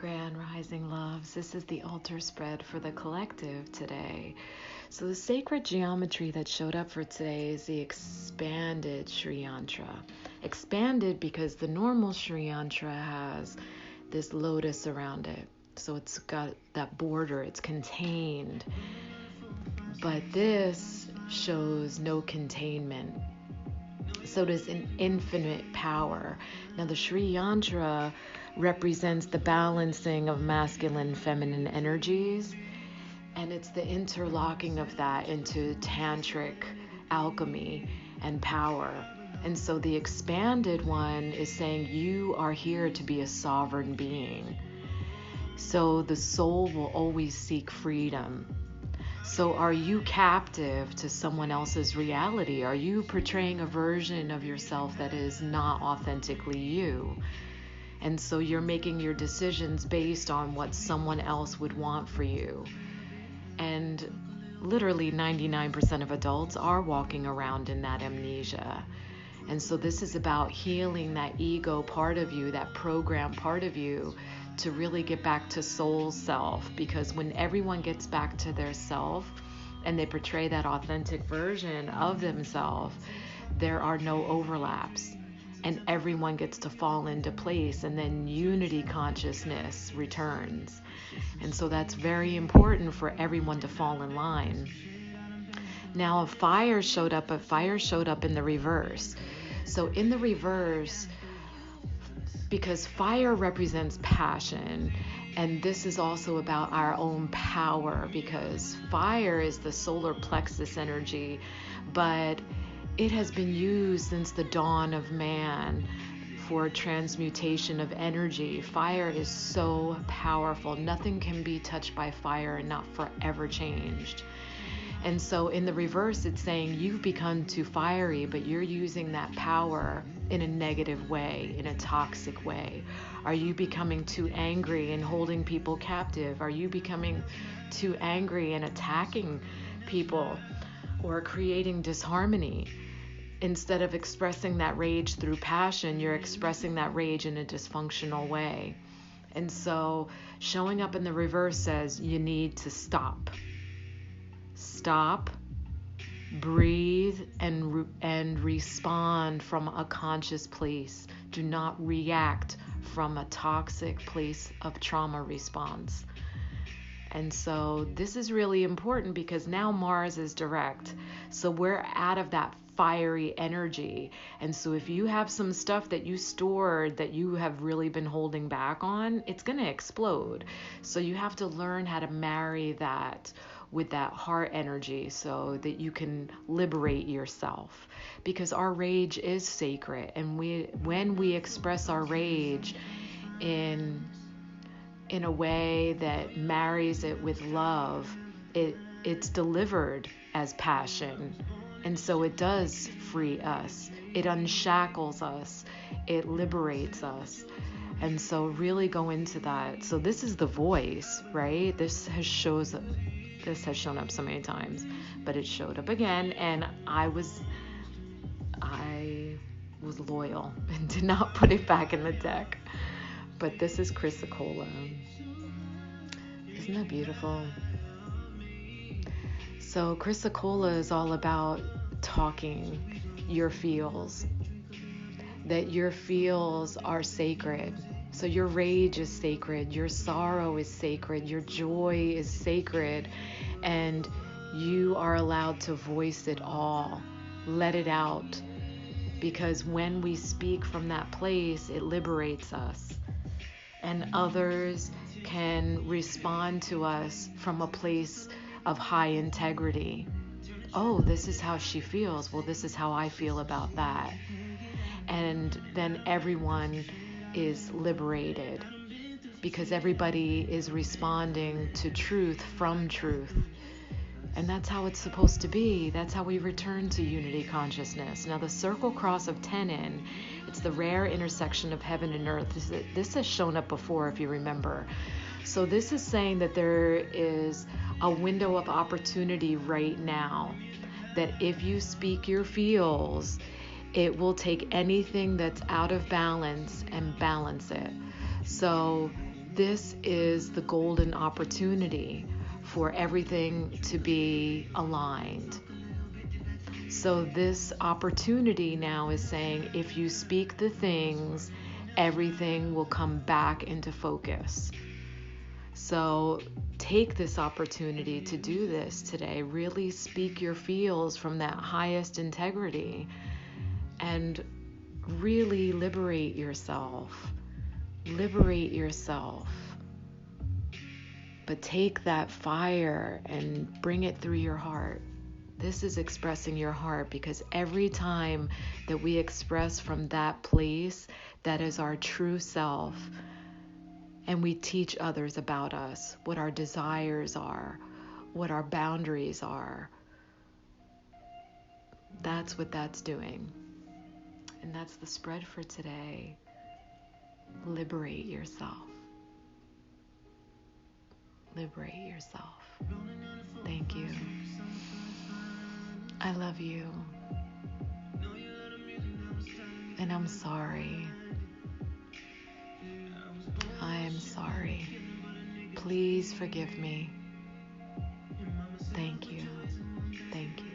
Grand Rising Loves. This is the altar spread for the collective today. So the sacred geometry that showed up for today is the expanded Sri Yantra. Expanded because the normal Sri Yantra has this lotus around it. So it's got that border, it's contained. But this shows no containment. So there's an infinite power. Now the Sri Yantra represents the balancing of masculine and feminine energies, and it's the interlocking of that into tantric alchemy and power. And so the expanded one is saying you are here to be a sovereign being. So the soul will always seek freedom. So are you captive to someone else's reality? Are you portraying a version of yourself that is not authentically you? And so you're making your decisions based on what someone else would want for you. And literally 99% of adults are walking around in that amnesia. And so this is about healing that ego part of you, that program part of you, to really get back to soul self. Because when everyone gets back to their self and they portray that authentic version of themselves, there are no overlaps. And everyone gets to fall into place, and then unity consciousness returns. And so that's very important for everyone to fall in line. Now, a fire showed up, but fire showed up in the reverse. So in the reverse, because fire represents passion, and this is also about our own power, because fire is the solar plexus energy, but it has been used since the dawn of man for transmutation of energy. Fire is so powerful. Nothing can be touched by fire and not forever changed. And so in the reverse, it's saying you've become too fiery, but you're using that power in a negative way, in a toxic way. Are you becoming too angry and holding people captive? Are you becoming too angry and attacking people or creating disharmony? Instead of expressing that rage through passion, you're expressing that rage in a dysfunctional way. And so showing up in the reverse says you need to stop. Stop, breathe, and respond from a conscious place. Do not react from a toxic place of trauma response. And so this is really important because now Mars is direct. So we're out of that fiery energy. And so if you have some stuff that you stored that you have really been holding back on, it's going to explode. So you have to learn how to marry that with that heart energy so that you can liberate yourself. Because our rage is sacred. And when we express our rage in a way that marries it with love, it's delivered as passion. And so it does free us. It unshackles us. It liberates us. And so really go into that. So this is the voice, right? This has shown up so many times, but it showed up again. And I was loyal and did not put it back in the deck. But this is Chrysocolla. Isn't that beautiful? So Chrysocolla is all about talking your feels. That your feels are sacred. So your rage is sacred. Your sorrow is sacred. Your joy is sacred. And you are allowed to voice it all. Let it out. Because when we speak from that place, it liberates us. And others can respond to us from a place of high integrity. Oh, this is how she feels. Well, this is how I feel about that. And then everyone is liberated because everybody is responding to truth from truth. And that's how it's supposed to be. That's how we return to unity consciousness. Now, the circle cross of Tenon, it's the rare intersection of heaven and earth. This has shown up before, if you remember. So this is saying that there is a window of opportunity right now, that if you speak your feels, it will take anything that's out of balance and balance it. So this is the golden opportunity for everything to be aligned. So this opportunity now is saying, if you speak the things, everything will come back into focus. So take this opportunity to do this today. Really speak your feels from that highest integrity and really liberate yourself. Liberate yourself. But take that fire and bring it through your heart. This is expressing your heart, because every time that we express from that place, that is our true self. And we teach others about us, what our desires are, what our boundaries are. That's what that's doing. And that's the spread for today. Liberate yourself. Liberate yourself. Thank you. I love you. And I'm sorry. I am sorry. Please forgive me. Thank you. Thank you.